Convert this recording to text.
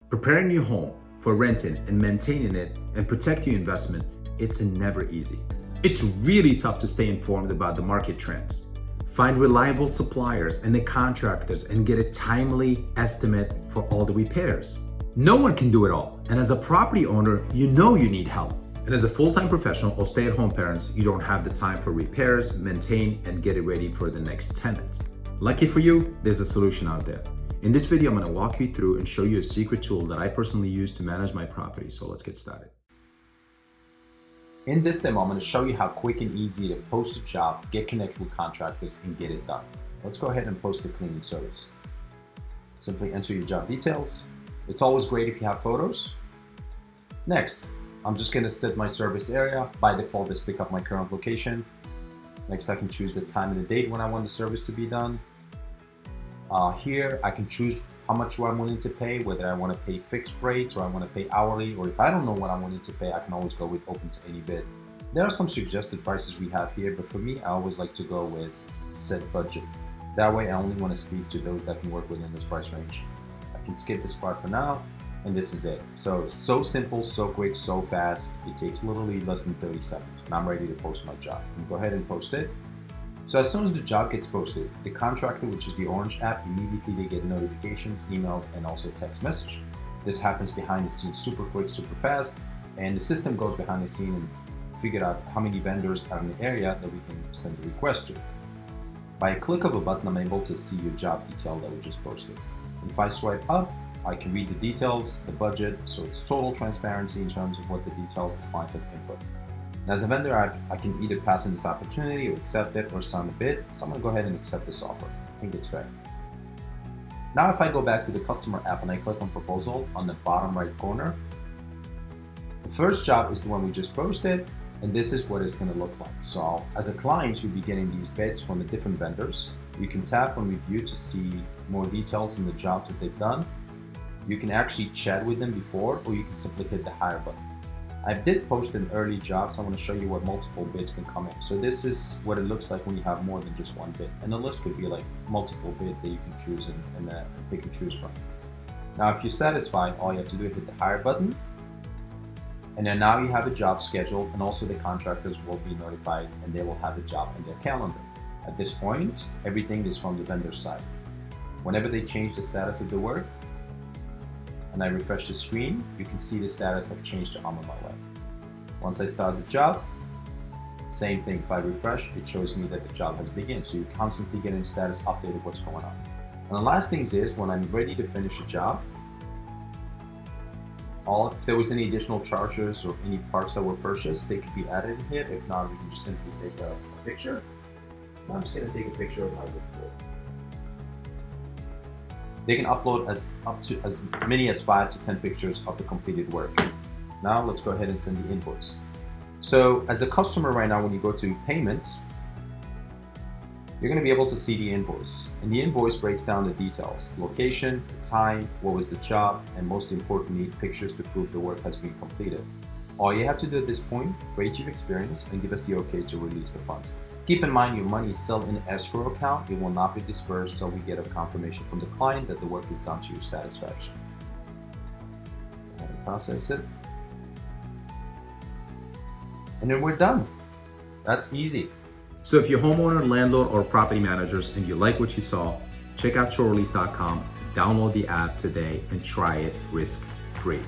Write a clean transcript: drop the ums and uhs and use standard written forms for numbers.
Preparing your home for renting and maintaining it and protect your investment, it's never easy. It's really tough to stay informed about the market trends, find reliable suppliers and the contractors, and get a timely estimate for all the repairs. No one can do it all, and as a property owner, you know you need help. And as a full-time professional or stay-at-home parents, you don't have the time for repairs, maintain, and get it ready for the next tenant. Lucky for you, there's a solution out there. In this video, I'm going to walk you through and show you a secret tool that I personally use to manage my property. So let's get started. In this demo, I'm going to show you how quick and easy to post a job, get connected with contractors, and get it done. Let's go ahead and post a cleaning service. Simply enter your job details. It's always great if you have photos. Next, I'm just going to set my service area. By default, just pick up my current location. Next, I can choose the time and the date when I want the service to be done. Here, I can choose how much I'm willing to pay, whether I want to pay fixed rates or I want to pay hourly, or if I don't know what I'm willing to pay, I can always go with open to any bid. There are some suggested prices we have here, but for me, I always like to go with set budget. That way, I only want to speak to those that can work within this price range. I can skip this part for now, and this is it. So simple, so quick, so fast. It takes literally less than 30 seconds, and I'm ready to post my job. I'm gonna go ahead and post it. So as soon as the job gets posted, the contractor, which is the orange app, immediately they get notifications, emails, and also text message. This happens behind the scenes super quick, super fast, and the system goes behind the scene and figure out how many vendors are in the area that we can send a request to. By a click of a button, I'm able to see your job detail that we just posted. If I swipe up, I can read the details, the budget, so it's total transparency in terms of what the details the clients have input. And as a vendor, I can either pass on this opportunity or accept it or sign a bid. So I'm gonna go ahead and accept this offer. I think it's fair. Now, if I go back to the customer app and I click on proposal on the bottom right corner, the first job is the one we just posted, and this is what it's gonna look like. So as a client, you'll be getting these bids from the different vendors. You can tap on review to see more details on the jobs that they've done. You can actually chat with them before, or you can simply hit the hire button. I did post an early job, so I'm going to show you what multiple bids can come in. So this is what it looks like when you have more than just one bid. And the list could be like multiple bids that you can choose and pick and choose from. Now, if you're satisfied, all you have to do is hit the hire button. And then now you have a job scheduled, and also the contractors will be notified and they will have a job in their calendar. At this point, everything is from the vendor side. Whenever they change the status of the work, and I refresh the screen, you can see the status have changed to I'm on my way. Once I start the job, same thing. If I refresh, it shows me that the job has begun. So you're constantly getting status update of what's going on. And the last thing is when I'm ready to finish a job, if there was any additional charges or any parts that were purchased, they could be added in here. If not, we can just simply take a picture. I'm just gonna take a picture of my report. They can upload up to as many as 5 to 10 pictures of the completed work. Now let's go ahead and send the invoice. So as a customer right now, when you go to payments, you're going to be able to see the invoice. And the invoice breaks down the details: location, the time, what was the job, and most importantly, pictures to prove the work has been completed. All you have to do at this point, rate your experience and give us the okay to release the funds. Keep in mind, your money is still in the escrow account. It will not be dispersed until we get a confirmation from the client that the work is done to your satisfaction. And process it. And then we're done. That's easy. So if you're a homeowner, landlord, or property managers and you like what you saw, check out Chorerelief.com, download the app today and try it risk-free.